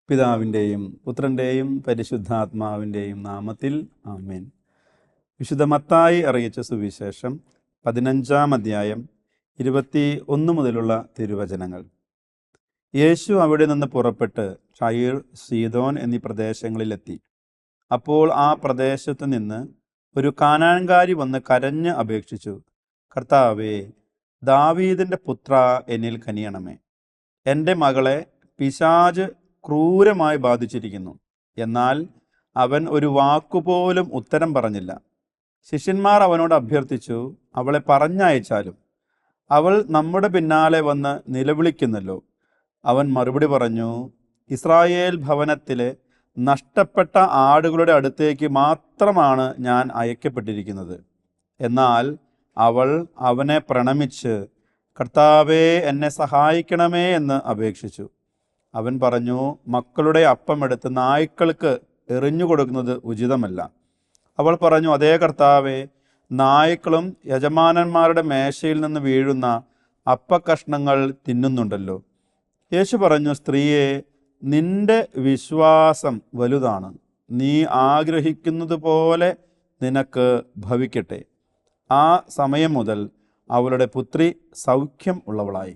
പിതാവിൻ്റെയും പുത്രൻ്റെയും പരിശുദ്ധാത്മാവിൻ്റെയും നാമത്തിൽ ആമേൻ. വിശുദ്ധ മത്തായി അറിയിച്ച സുവിശേഷം 15-ാം അധ്യായം 21 മുതലുള്ള തിരുവചനങ്ങൾ. യേശു അവിടെ നിന്ന് പുറപ്പെട്ട് ടൈർ, സീദോൻ എന്നീ പ്രദേശങ്ങളിലെത്തി. അപ്പോൾ ആ പ്രദേശത്ത് നിന്ന് ഒരു കാനാൻകാരി വന്ന് കരഞ്ഞ് അപേക്ഷിച്ചു, കർത്താവേ, ദാവീദിൻ്റെ പുത്ര, എന്നിൽ കനിയണമേ. എൻ്റെ മകളെ പിശാച് ക്രൂരമായി ബാധിച്ചിരിക്കുന്നു. എന്നാൽ അവൻ ഒരു വാക്കുപോലും ഉത്തരം പറഞ്ഞില്ല. ശിഷ്യന്മാർ അവനോട് അഭ്യർത്ഥിച്ചു, അവളെ പറഞ്ഞയച്ചാലും. അവൾ നമ്മുടെ പിന്നാലെ വന്ന് നിലവിളിക്കുന്നല്ലോ. അവൻ മറുപടി പറഞ്ഞു, ഇസ്രായേൽ ഭവനത്തിലെ നഷ്ടപ്പെട്ട ആടുകളുടെ അടുത്തേക്ക് മാത്രമാണ് ഞാൻ അയക്കപ്പെട്ടിരിക്കുന്നത്. എന്നാൽ അവൾ അവനെ പ്രണമിച്ച്, കർത്താവേ, എന്നെ സഹായിക്കണമേ എന്ന് അപേക്ഷിച്ചു. അവൻ പറഞ്ഞു, മക്കളുടെ അപ്പം എടുത്ത് നായ്ക്കൾക്ക് എറിഞ്ഞു കൊടുക്കുന്നത് ഉചിതമല്ല. അവൾ പറഞ്ഞു, അതേ കർത്താവേ, നായ്ക്കളും യജമാനന്മാരുടെ മേശയിൽ നിന്ന് വീഴുന്ന അപ്പക്കഷ്ണങ്ങൾ തിന്നുന്നുണ്ടല്ലോ. യേശു പറഞ്ഞു, സ്ത്രീയെ, നിന്റെ വിശ്വാസം വലുതാണ്. നീ ആഗ്രഹിക്കുന്നത് പോലെ നിനക്ക് ഭവിക്കട്ടെ. ആ സമയം മുതൽ അവളുടെ പുത്രി സൗഖ്യം ഉള്ളവളായി.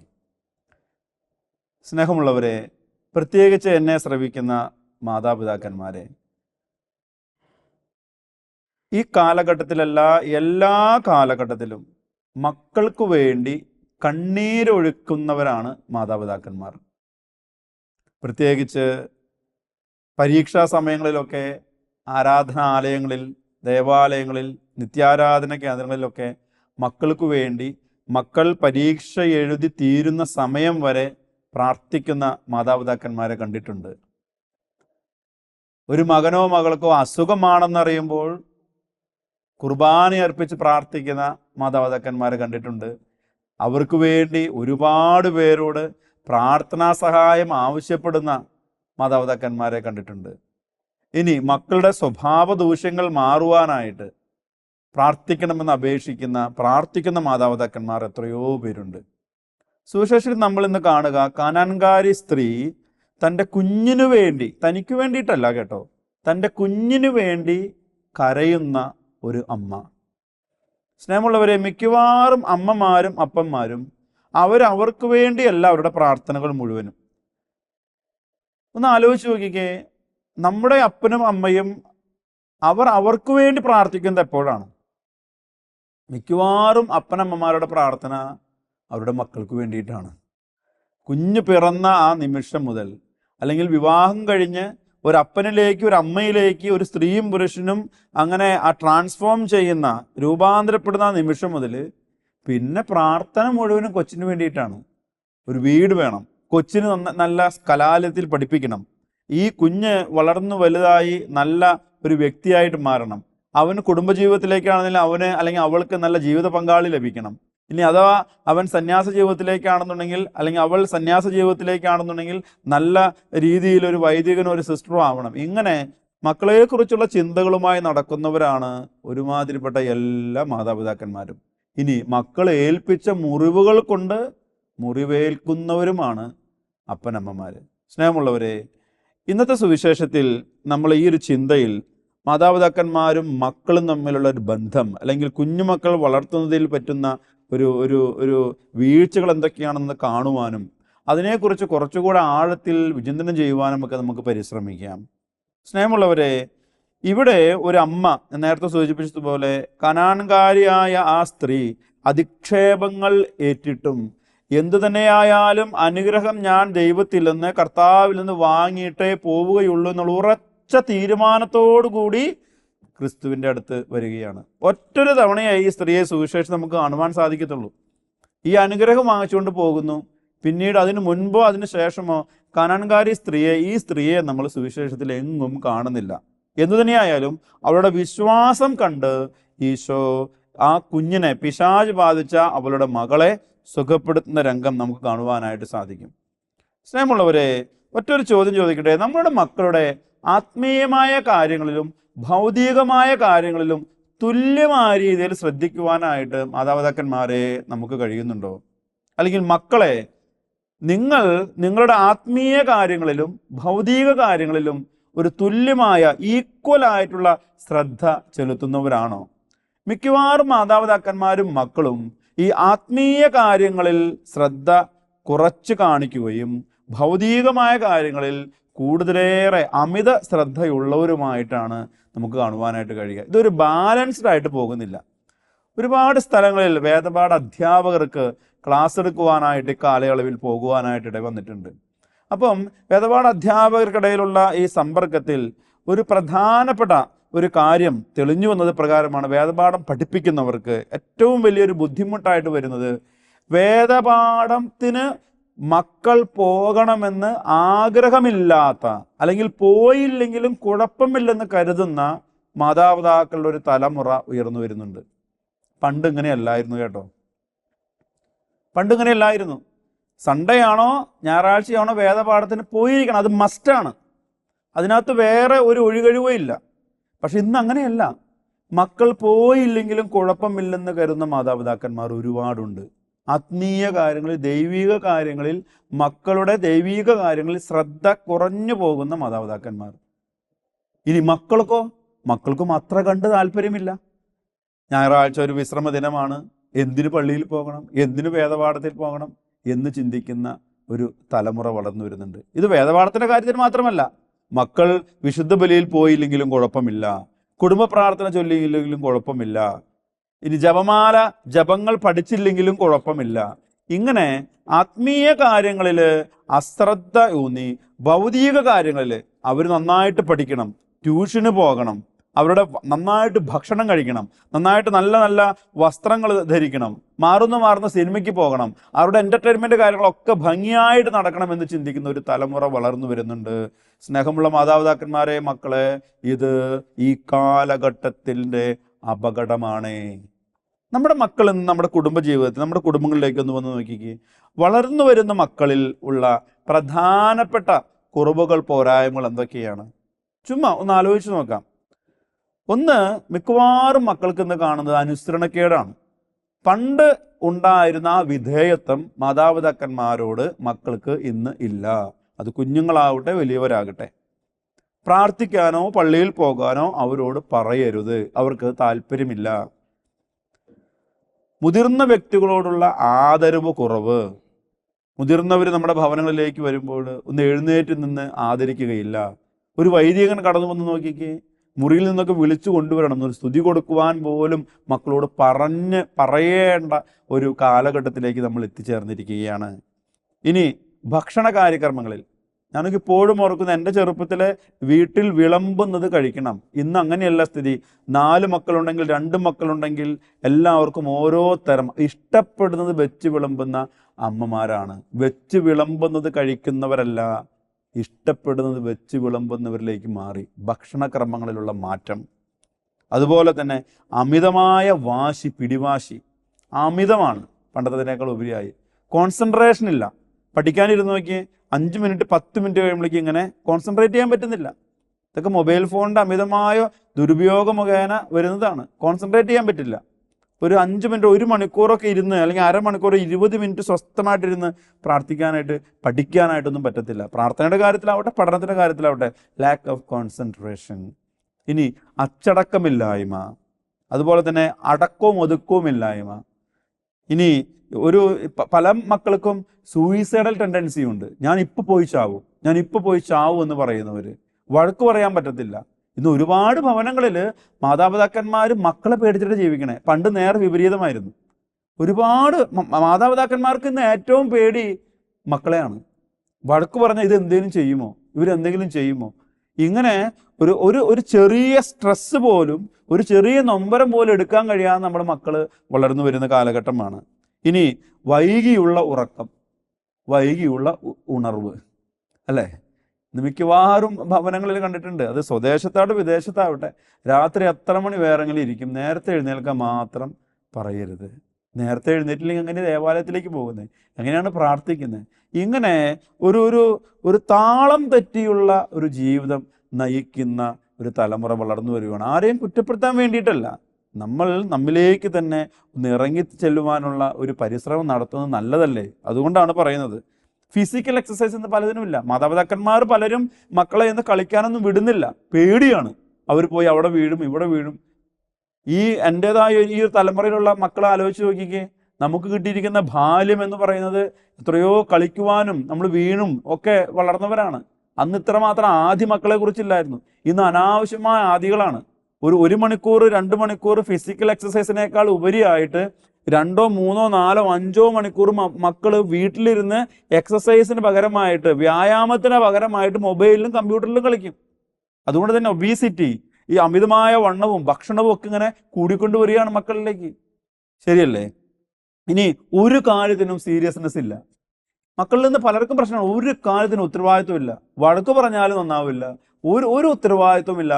സ്നേഹമുള്ളവരെ, പ്രത്യേകിച്ച് എന്നെ ശ്രവിക്കുന്ന മാതാപിതാക്കന്മാരെ, ഈ കാലഘട്ടത്തിലല്ല, എല്ലാ കാലഘട്ടത്തിലും മക്കൾക്ക് വേണ്ടി കണ്ണീരൊഴുക്കുന്നവരാണ് മാതാപിതാക്കന്മാർ. പ്രത്യേകിച്ച് പരീക്ഷാ സമയങ്ങളിലൊക്കെ ആരാധനാലയങ്ങളിൽ, ദേവാലയങ്ങളിൽ, നിത്യാരാധന കേന്ദ്രങ്ങളിലൊക്കെ മക്കൾക്ക് വേണ്ടി മക്കൾ പരീക്ഷ എഴുതി തീരുന്ന സമയം വരെ പ്രാർത്ഥിക്കുന്ന മാതാപിതാക്കന്മാരെ കണ്ടിട്ടുണ്ട്. ഒരു മകനോ മകൾക്കോ അസുഖമാണെന്നറിയുമ്പോൾ കുർബാന അർപ്പിച്ച് പ്രാർത്ഥിക്കുന്ന മാതാപിതാക്കന്മാരെ കണ്ടിട്ടുണ്ട്. അവർക്ക് വേണ്ടി ഒരുപാട് പേരോട് പ്രാർത്ഥനാ സഹായം ആവശ്യപ്പെടുന്ന മാതാപിതാക്കന്മാരെ കണ്ടിട്ടുണ്ട്. ഇനി മക്കളുടെ സ്വഭാവ ദൂഷ്യങ്ങൾ മാറുവാനായിട്ട് പ്രാർത്ഥിക്കണമെന്ന് അപേക്ഷിക്കുന്ന, പ്രാർത്ഥിക്കുന്ന മാതാപിതാക്കന്മാർ എത്രയോ പേരുണ്ട്. സുവിശേഷത്തിൽ നമ്മൾ ഇന്ന് കാണുക, കാനാൻകാരി സ്ത്രീ തൻ്റെ കുഞ്ഞിനു വേണ്ടി, തനിക്ക് വേണ്ടിയിട്ടല്ല കേട്ടോ, തൻ്റെ കുഞ്ഞിനു വേണ്ടി കരയുന്ന ഒരു അമ്മ. സ്നേഹമുള്ളവരെ, മിക്കവാറും അമ്മമാരും അപ്പന്മാരും അവർക്ക് വേണ്ടിയല്ല അവരുടെ പ്രാർത്ഥനകൾ മുഴുവനും. ഒന്ന് ആലോചിച്ച് നോക്കിക്കേ, നമ്മുടെ അപ്പനും അമ്മയും അവർക്ക് വേണ്ടി പ്രാർത്ഥിക്കുന്നത് എപ്പോഴാണ്? മിക്കവാറും അപ്പനമ്മമാരുടെ പ്രാർത്ഥന അവരുടെ മക്കൾക്ക് വേണ്ടിയിട്ടാണ്. കുഞ്ഞ് പിറന്ന ആ നിമിഷം മുതൽ, അല്ലെങ്കിൽ വിവാഹം കഴിഞ്ഞ് ഒരപ്പനിലേക്ക് ഒരു അമ്മയിലേക്ക് ഒരു സ്ത്രീയും പുരുഷനും അങ്ങനെ ആ ട്രാൻസ്ഫോം ചെയ്യുന്ന, രൂപാന്തരപ്പെടുന്ന ആ നിമിഷം മുതൽ പിന്നെ പ്രാർത്ഥന മുഴുവനും കൊച്ചിന് വേണ്ടിയിട്ടാണ്. ഒരു വീട് വേണം, കൊച്ചിന് നല്ല കലാലയത്തിൽ പഠിപ്പിക്കണം, ഈ കുഞ്ഞ് വളർന്നു വലുതായി നല്ല ഒരു വ്യക്തിയായിട്ട് മാറണം, അവന് കുടുംബജീവിതത്തിലേക്കാണെങ്കിലും അവന് അല്ലെങ്കിൽ അവൾക്ക് നല്ല ജീവിത പങ്കാളി ലഭിക്കണം. ഇനി അഥവാ അവൻ സന്യാസ ജീവിതത്തിലേക്കാണെന്നുണ്ടെങ്കിൽ, അല്ലെങ്കിൽ അവൾ സന്യാസ ജീവിതത്തിലേക്കാണെന്നുണ്ടെങ്കിൽ നല്ല രീതിയിൽ ഒരു വൈദികനോ ഒരു സിസ്റ്ററോ ആവണം. ഇങ്ങനെ മക്കളെക്കുറിച്ചുള്ള ചിന്തകളുമായി നടക്കുന്നവരാണ് ഒരുമാതിരിപ്പെട്ട എല്ലാ മാതാപിതാക്കന്മാരും. ഇനി മക്കളെ ഏൽപ്പിച്ച മുറിവുകൾ കൊണ്ട് മുറിവേൽക്കുന്നവരുമാണ് അപ്പനമ്മമാർ. സ്നേഹമുള്ളവരെ, ഇന്നത്തെ സുവിശേഷത്തിൽ നമ്മൾ ഈ ഒരു ചിന്തയിൽ മാതാപിതാക്കന്മാരും മക്കളും തമ്മിലുള്ള ഒരു ബന്ധം, അല്ലെങ്കിൽ കുഞ്ഞുമക്കൾ വളർത്തുന്നതിൽ പറ്റുന്ന ഒരു വീഴ്ചകൾ എന്തൊക്കെയാണെന്ന് കാണുവാനും അതിനെക്കുറിച്ച് കുറച്ചുകൂടെ ആഴത്തിൽ വിചിന്തനം ചെയ്യുവാനും ഒക്കെ നമുക്ക് പരിശ്രമിക്കാം. സ്നേഹമുള്ളവരെ, ഇവിടെ ഒരു അമ്മ, നേരത്തെ സൂചിപ്പിച്ചതുപോലെ കനാൻകാരിയായ ആ സ്ത്രീ അധിക്ഷേപങ്ങൾ ഏറ്റിട്ടും എന്തു തന്നെയായാലും അനുഗ്രഹം ഞാൻ ദൈവത്തിൽ നിന്ന്, കർത്താവിൽ നിന്ന് വാങ്ങിയിട്ടേ പോവുകയുള്ളൂ എന്നുള്ള ഉറച്ച തീരുമാനത്തോടു കൂടി ക്രിസ്തുവിൻ്റെ അടുത്ത് വരികയാണ്. ഒറ്റൊരു തവണയായി ഈ സ്ത്രീയെ സുവിശേഷം നമുക്ക് കാണുവാൻ സാധിക്കത്തുള്ളൂ. ഈ അനുഗ്രഹം വാങ്ങിച്ചുകൊണ്ട് പോകുന്നു. പിന്നീട് അതിന് മുൻപോ അതിന് ശേഷമോ കാനാൻകാരി ഈ സ്ത്രീയെ നമ്മൾ സുവിശേഷത്തിൽ എങ്ങും കാണുന്നില്ല. എന്തു തന്നെയായാലും അവളുടെ വിശ്വാസം കണ്ട് ഈശോ ആ കുഞ്ഞിനെ, പിശാച് ബാധിച്ച അവളുടെ മകളെ സുഖപ്പെടുത്തുന്ന രംഗം നമുക്ക് കാണുവാനായിട്ട് സാധിക്കും. സ്നേഹമുള്ളവരെ, ഒറ്റൊരു ചോദ്യം ചോദിക്കട്ടെ. നമ്മുടെ മക്കളുടെ ആത്മീയമായ കാര്യങ്ങളിലും ഭൗതികമായ കാര്യങ്ങളിലും തുല്യമായ രീതിയിൽ ശ്രദ്ധിക്കുവാനായിട്ട് മാതാപിതാക്കന്മാരെ നമുക്ക് കഴിയുന്നുണ്ടോ? അല്ലെങ്കിൽ മക്കളെ നിങ്ങൾ നിങ്ങളുടെ ആത്മീയ കാര്യങ്ങളിലും ഭൗതിക കാര്യങ്ങളിലും ഒരു തുല്യമായ ഈക്വലായിട്ടുള്ള ശ്രദ്ധ ചെലുത്തുന്നവരാണോ? മിക്കവാറും മാതാപിതാക്കന്മാരും മക്കളും ഈ ആത്മീയ കാര്യങ്ങളിൽ ശ്രദ്ധ കുറച്ച് കാണിക്കുകയും ഭൗതികമായ കാര്യങ്ങളിൽ കൂടുതലേറെ അമിത ശ്രദ്ധയുള്ളവരുമായിട്ടാണ് നമുക്ക് കാണുവാനായിട്ട് കഴിയുക. ഇതൊരു ബാലൻസ്ഡ് ആയിട്ട് പോകുന്നില്ല. ഒരുപാട് സ്ഥലങ്ങളിൽ വേദപാഠ അധ്യാപകർക്ക് ക്ലാസ് എടുക്കുവാനായിട്ട് കാലയളവിൽ പോകുവാനായിട്ട് ഇട വന്നിട്ടുണ്ട്. അപ്പം വേദപാഠ അധ്യാപകർക്കിടയിലുള്ള ഈ സമ്പർക്കത്തിൽ ഒരു പ്രധാനപ്പെട്ട ഒരു കാര്യം തെളിഞ്ഞു വന്നത് പ്രകാരമാണ് വേദപാഠം പഠിപ്പിക്കുന്നവർക്ക് ഏറ്റവും വലിയൊരു ബുദ്ധിമുട്ടായിട്ട് വരുന്നത് വേദപാഠത്തിന് മക്കൾ പോകണമെന്ന് ആഗ്രഹമില്ലാത്ത അല്ലെങ്കിൽ പോയില്ലെങ്കിലും കുഴപ്പമില്ലെന്ന് കരുതുന്ന മാതാപിതാക്കളുടെ ഒരു തലമുറ ഉയർന്നു വരുന്നുണ്ട്. പണ്ട് ഇങ്ങനെയല്ലായിരുന്നു കേട്ടോ. പണ്ട് ഇങ്ങനെയല്ലായിരുന്നു. സൺഡേ ആണോ ഞായറാഴ്ചയാണോ വേദപാഠത്തിന് പോയിരിക്കണം, അത് മസ്റ്റാണ്. അതിനകത്ത് വേറെ ഒരു ഒഴികഴിവോ ഇല്ല. പക്ഷെ ഇന്ന് അങ്ങനെയല്ല. മക്കൾ പോയില്ലെങ്കിലും കുഴപ്പമില്ലെന്ന് കരുതുന്ന മാതാപിതാക്കന്മാർ ഒരുപാടുണ്ട്. ആത്മീയ കാര്യങ്ങളിൽ, ദൈവിക കാര്യങ്ങളിൽ, മക്കളുടെ ദൈവിക കാര്യങ്ങളിൽ ശ്രദ്ധ കുറഞ്ഞു പോകുന്ന മാതാപിതാക്കന്മാർ. ഇനി മക്കൾക്കും അത്ര കണ്ട് താല്പര്യമില്ല. ഞായറാഴ്ച ഒരു വിശ്രമ ദിനമാണ്, എന്തിനു പള്ളിയിൽ പോകണം, എന്തിനു വേദപാഠത്തിൽ പോകണം എന്ന് ചിന്തിക്കുന്ന ഒരു തലമുറ വളർന്നു വരുന്നുണ്ട്. ഇത് വേദപാഠത്തിൻ്റെ കാര്യത്തിൽ മാത്രമല്ല. മക്കൾ വിശുദ്ധ ബലിയിൽ പോയില്ലെങ്കിലും കുഴപ്പമില്ല, കുടുംബ പ്രാർത്ഥന ചൊല്ലിയില്ലെങ്കിലും കുഴപ്പമില്ല, ഇനി ജപങ്ങൾ പഠിച്ചില്ലെങ്കിലും കുഴപ്പമില്ല. ഇങ്ങനെ ആത്മീയ കാര്യങ്ങളിൽ അശ്രദ്ധ ഊന്നി ഭൗതിക കാര്യങ്ങളിൽ അവർ നന്നായിട്ട് പഠിക്കണം, ട്യൂഷന് പോകണം, നന്നായിട്ട് ഭക്ഷണം കഴിക്കണം, നന്നായിട്ട് നല്ല നല്ല വസ്ത്രങ്ങൾ ധരിക്കണം, മാറുന്ന സിനിമയ്ക്ക് പോകണം, അവരുടെ എൻ്റർടൈൻമെൻറ്റ് കാര്യങ്ങളൊക്കെ ഭംഗിയായിട്ട് നടക്കണമെന്ന് ചിന്തിക്കുന്ന ഒരു തലമുറ വളർന്നു വരുന്നുണ്ട്. സ്നേഹമുള്ള മാതാപിതാക്കന്മാരെ, മക്കളെ, ഇത് ഈ കാലഘട്ടത്തിൻ്റെ അപകടമാണ്. നമ്മുടെ മക്കൾ ഇന്ന് നമ്മുടെ കുടുംബജീവിതത്തിൽ, നമ്മുടെ കുടുംബങ്ങളിലേക്ക് ഒന്ന് വന്ന് നോക്കിക്കേ. വളർന്നു വരുന്ന മക്കളിൽ ഉള്ള പ്രധാനപ്പെട്ട കുറവുകൾ, പോരായ്മകൾ എന്തൊക്കെയാണ്? ചുമ്മാ ഒന്ന് ആലോചിച്ച് നോക്കാം. ഒന്ന്, മിക്കവാറും മക്കൾക്ക് ഇന്ന് കാണുന്നത് അനുസരണക്കേടാണ്. പണ്ട് ഉണ്ടായിരുന്ന ആ വിധേയത്വം മാതാപിതാക്കന്മാരോട് മക്കൾക്ക് ഇന്ന് ഇല്ല. അത് കുഞ്ഞുങ്ങളാവട്ടെ വലിയവരാകട്ടെ. പ്രാർത്ഥിക്കാനോ പള്ളിയിൽ പോകാനോ അവരോട് പറയരുത്, അവർക്ക് താല്പര്യമില്ല. മുതിർന്ന വ്യക്തികളോടുള്ള ആദരവ് കുറവ്. മുതിർന്നവർ നമ്മുടെ ഭവനങ്ങളിലേക്ക് വരുമ്പോൾ ഒന്ന് എഴുന്നേറ്റ് നിന്ന് ആദരിക്കുകയില്ല. ഒരു വൈദികൻ കടന്നു വന്ന് നോക്കിക്കേ, മുറിയിൽ നിന്നൊക്കെ വിളിച്ചു കൊണ്ടുവരണം, ഒരു സ്തുതി കൊടുക്കുവാൻ പോലും മക്കളോട് പറയേണ്ട ഒരു കാലഘട്ടത്തിലേക്ക് നമ്മൾ എത്തിച്ചേർന്നിരിക്കുകയാണ്. ഇനി ഭക്ഷണ കാര്യക്രമങ്ങളിൽ ഞാനൊക്കെ ഇപ്പോഴും ഓർക്കുന്ന, എൻ്റെ ചെറുപ്പത്തിലെ വീട്ടിൽ വിളമ്പുന്നത് കഴിക്കണം. ഇന്ന് അങ്ങനെയല്ല സ്ഥിതി. 4 മക്കളുണ്ടെങ്കിൽ 2 മക്കളുണ്ടെങ്കിൽ എല്ലാവർക്കും ഓരോ തരം ഇഷ്ടപ്പെടുന്നത് വെച്ച് വിളമ്പുന്ന അമ്മമാരാണ്. വെച്ച് വിളമ്പുന്നത് കഴിക്കുന്നവരല്ല, ഇഷ്ടപ്പെടുന്നത് വെച്ച് വിളമ്പുന്നവരിലേക്ക് മാറി. ഭക്ഷണക്രമങ്ങളിലുള്ള മാറ്റം. അതുപോലെ തന്നെ അമിതമായ പിടിവാശി അമിതമാണ്. പണ്ടത്തേക്കാൾ ഉപരിയായി കോൺസെൻട്രേഷൻ ഇല്ല. പഠിക്കാനിരുന്ന് നോക്കി 5 മിനിറ്റ് 10 മിനിറ്റ് കഴിയുമ്പോഴേക്കും ഇങ്ങനെ കോൺസെൻട്രേറ്റ് ചെയ്യാൻ പറ്റുന്നില്ല. ഇതൊക്കെ മൊബൈൽ ഫോണിൻ്റെ അമിതമായ ദുരുപയോഗം മുഖേന വരുന്നതാണ്. കോൺസെൻട്രേറ്റ് ചെയ്യാൻ പറ്റില്ല. ഒരു 5 മിനിറ്റ് 1 മണിക്കൂറൊക്കെ ഇരുന്ന്, അല്ലെങ്കിൽ അരമണിക്കൂർ 20 മിനിറ്റ് സ്വസ്ഥമായിട്ടിരുന്ന് പ്രാർത്ഥിക്കാനായിട്ട് പഠിക്കാനായിട്ടൊന്നും പറ്റത്തില്ല. പ്രാർത്ഥനയുടെ കാര്യത്തിലാവട്ടെ പഠനത്തിൻ്റെ കാര്യത്തിലാവട്ടെ ലാക്ക് ഓഫ് കോൺസെൻട്രേഷൻ. ഇനി അച്ചടക്കമില്ലായ്മ, അതുപോലെ തന്നെ അടക്കവും ഒതുക്കവും ഇല്ലായ്മ. ഇനി പല മക്കൾക്കും സൂയിസൈഡൽ ടെൻഡൻസി ഉണ്ട്. ഞാൻ ഇപ്പോൾ പോയി ചാവും എന്ന് പറയുന്നവർ. വഴക്ക് പറയാൻ പറ്റത്തില്ല. ഇന്ന് ഒരുപാട് ഭവനങ്ങളിൽ മാതാപിതാക്കന്മാർ മക്കളെ പേടിച്ചിട്ട് ജീവിക്കണേ. പണ്ട് നേരെ വിപരീതമായിരുന്നു. ഒരുപാട് മാതാപിതാക്കന്മാർക്ക് ഇന്ന് ഏറ്റവും പേടി മക്കളെയാണ്. വഴക്ക് പറഞ്ഞാൽ ഇവരെന്തെങ്കിലും ചെയ്യുമോ? ഇങ്ങനെ ഒരു ചെറിയ സ്ട്രെസ് പോലും, ഒരു ചെറിയ നൊമ്പരം പോലും എടുക്കാൻ കഴിയാതെ നമ്മുടെ മക്കൾ വളർന്നു വരുന്ന കാലഘട്ടമാണ്. ഇനി വൈകിയുള്ള ഉറക്കം, വൈകിയുള്ള ഉണർവ്, അല്ലേ? മിക്കവാറും ഭവനങ്ങളിൽ കണ്ടിട്ടുണ്ട്. അത് സ്വദേശത്താവട്ടെ വിദേശത്താവട്ടെ, രാത്രി എത്ര മണി വേറെങ്കിലും ഇരിക്കും. നേരത്തെ എഴുന്നേൽക്കാൻ മാത്രം പറയരുത്. നേരത്തെ എഴുന്നേറ്റില്ലെങ്കിൽ എങ്ങനെ ദേവാലയത്തിലേക്ക് പോകുന്നത്, എങ്ങനെയാണ് പ്രാർത്ഥിക്കുന്നത്? ഇങ്ങനെ ഒരു താളം തെറ്റിയുള്ള ഒരു ജീവിതം നയിക്കുന്ന ഒരു തലമുറ വളർന്നു വരികയാണ്. ആരെയും കുറ്റപ്പെടുത്താൻ വേണ്ടിയിട്ടല്ല, നമ്മിലേക്ക് തന്നെ ഒന്ന് ഇറങ്ങി ചെല്ലുവാനുള്ള ഒരു പരിശ്രമം നടത്തുന്നത് നല്ലതല്ലേ? അതുകൊണ്ടാണ് പറയുന്നത്. ഫിസിക്കൽ എക്സസൈസ് എന്ന് പലതിനും ഇല്ല. മാതാപിതാക്കന്മാർ പലരും മക്കളെ എന്ന് കളിക്കാനൊന്നും വിടുന്നില്ല, പേടിയാണ്. അവർ പോയി അവിടെ വീഴും ഇവിടെ വീഴും. എൻ്റെതായ ഈ ഒരു തലമുറയിലുള്ള മക്കളെ ആലോചിച്ച് നോക്കിക്കേ. നമുക്ക് കിട്ടിയിരിക്കുന്ന ബാല്യം എന്ന് പറയുന്നത് എത്രയോ കളിക്കുവാനും നമ്മൾ വീണും ഒക്കെ വളർന്നവരാണ്. അന്ന് ഇത്രമാത്രം ആദ്യ മക്കളെ കുറിച്ചില്ലായിരുന്നു. ഇന്ന് അനാവശ്യമായ ആദികളാണ്. ഒരു മണിക്കൂർ 2 മണിക്കൂർ ഫിസിക്കൽ എക്സസൈസിനേക്കാൾ ഉപരിയായിട്ട് 2, 3, 4, 5 മണിക്കൂർ മക്കൾ വീട്ടിലിരുന്ന് എക്സസൈസിന് പകരമായിട്ട്, വ്യായാമത്തിന് പകരമായിട്ട് മൊബൈലിലും കമ്പ്യൂട്ടറിലും കളിക്കും. അതുകൊണ്ട് തന്നെ ഒബീസിറ്റി, ഈ അമിതമായ വണ്ണവും ഭക്ഷണവും ഒക്കെ ഇങ്ങനെ കൂടിക്കൊണ്ടുവരികയാണ് മക്കളിലേക്ക്. ശരിയല്ലേ? ഇനി ഒരു കാര്യത്തിനും സീരിയസ്നെസ് ഇല്ല. മക്കളിൽ നിന്ന് പലർക്കും പ്രശ്നമാണ്. ഒരു കാര്യത്തിനും ഉത്തരവാദിത്വമില്ല. വഴക്ക് പറഞ്ഞാലും നന്നാവില്ല. ഒരു ഉത്തരവാദിത്വമില്ല.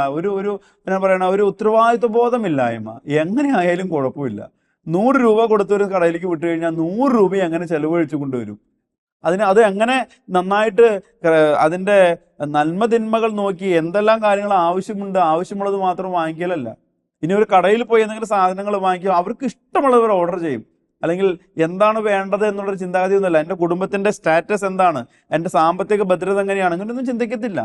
എന്താ പറയണ, ഒരു ഉത്തരവാദിത്വ ബോധമില്ലായ്മ. എങ്ങനെ ആയാലും കുഴപ്പമില്ല. 100 രൂപ കൊടുത്തൊരു കടയിലേക്ക് വിട്ടു കഴിഞ്ഞാൽ 100 രൂപ എങ്ങനെ ചെലവഴിച്ചു കൊണ്ടുവരും. അത് എങ്ങനെ നന്നായിട്ട് അതിൻ്റെ നന്മതിന്മകൾ നോക്കി എന്തെല്ലാം കാര്യങ്ങൾ ആവശ്യമുള്ളത് മാത്രം വാങ്ങിക്കലല്ല. ഇനി ഒരു കടയിൽ പോയി എന്തെങ്കിലും സാധനങ്ങൾ വാങ്ങിക്കുക, അവർക്ക് ഇഷ്ടമുള്ളവർ ഓർഡർ ചെയ്യും. അല്ലെങ്കിൽ എന്താണ് വേണ്ടത് എന്നുള്ളൊരു ചിന്താഗതിയൊന്നുമല്ല. എൻ്റെ കുടുംബത്തിൻ്റെ സ്റ്റാറ്റസ് എന്താണ്, എൻ്റെ സാമ്പത്തിക ഭദ്രത എങ്ങനെയാണ്, അങ്ങനെയൊന്നും ചിന്തിക്കത്തില്ല.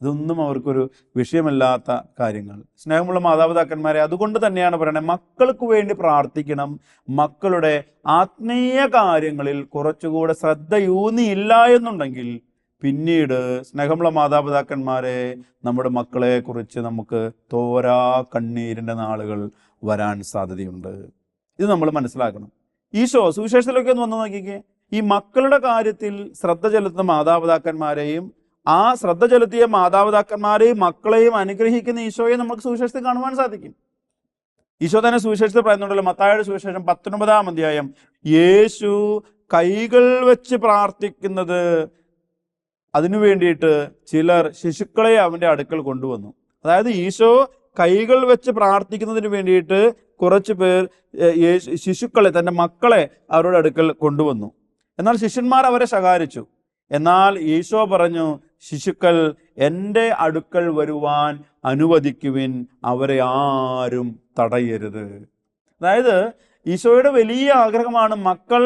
ഇതൊന്നും അവർക്കൊരു വിഷയമല്ലാത്ത കാര്യങ്ങൾ. സ്നേഹമുള്ള മാതാപിതാക്കന്മാരെ, അതുകൊണ്ട് തന്നെയാണ് പറയണത്, മക്കൾക്ക് വേണ്ടി പ്രാർത്ഥിക്കണം. മക്കളുടെ ആത്മീയ കാര്യങ്ങളിൽ കുറച്ചുകൂടെ ശ്രദ്ധയൂന്നിയില്ല എന്നുണ്ടെങ്കിൽ പിന്നീട് സ്നേഹമുള്ള മാതാപിതാക്കന്മാരെ, നമ്മുടെ മക്കളെ കുറിച്ച് നമുക്ക് തോരാ കണ്ണീരിൻ്റെ നാളുകൾ വരാൻ സാധ്യതയുണ്ട്. ഇത് നമ്മൾ മനസ്സിലാക്കണം. ഈശോ സുവിശേഷത്തിലൊക്കെ ഒന്ന് വന്ന് നോക്കിക്കേ. ഈ മക്കളുടെ കാര്യത്തിൽ ശ്രദ്ധ ചെലുത്തുന്ന മാതാപിതാക്കന്മാരെയും ആ ശ്രദ്ധ ചെലുത്തിയ മാതാപിതാക്കന്മാരെയും മക്കളെയും അനുഗ്രഹിക്കുന്ന ഈശോയെ നമുക്ക് സുവിശേഷത്തിൽ കാണുവാൻ സാധിക്കും. ഈശോ തന്നെ സുവിശേഷത്തിൽ പറയുന്നുണ്ടല്ലോ, മത്തായിയുടെ സുവിശേഷം 19-ാം അധ്യായം, യേശു കൈകൾ വെച്ച് പ്രാർത്ഥിക്കുന്നത് അതിനു വേണ്ടിയിട്ട് ചിലർ ശിശുക്കളെ അവൻ്റെ അടുക്കൽ കൊണ്ടുവന്നു. അതായത് ഈശോ കൈകൾ വെച്ച് പ്രാർത്ഥിക്കുന്നതിന് വേണ്ടിയിട്ട് കുറച്ച് പേർ ശിശുക്കളെ, തൻ്റെ മക്കളെ അവരുടെ അടുക്കൽ കൊണ്ടുവന്നു. എന്നാൽ ശിഷ്യന്മാർ അവരെ ശകാരിച്ചു. എന്നാൽ ഈശോ പറഞ്ഞു, ശിശുക്കൾ എൻ്റെ അടുക്കൽ വരുവാൻ അനുവദിക്കുവിൻ, അവരെ ആരും തടയരുത്. അതായത് ഈശോയുടെ വലിയ ആഗ്രഹമാണ് മക്കൾ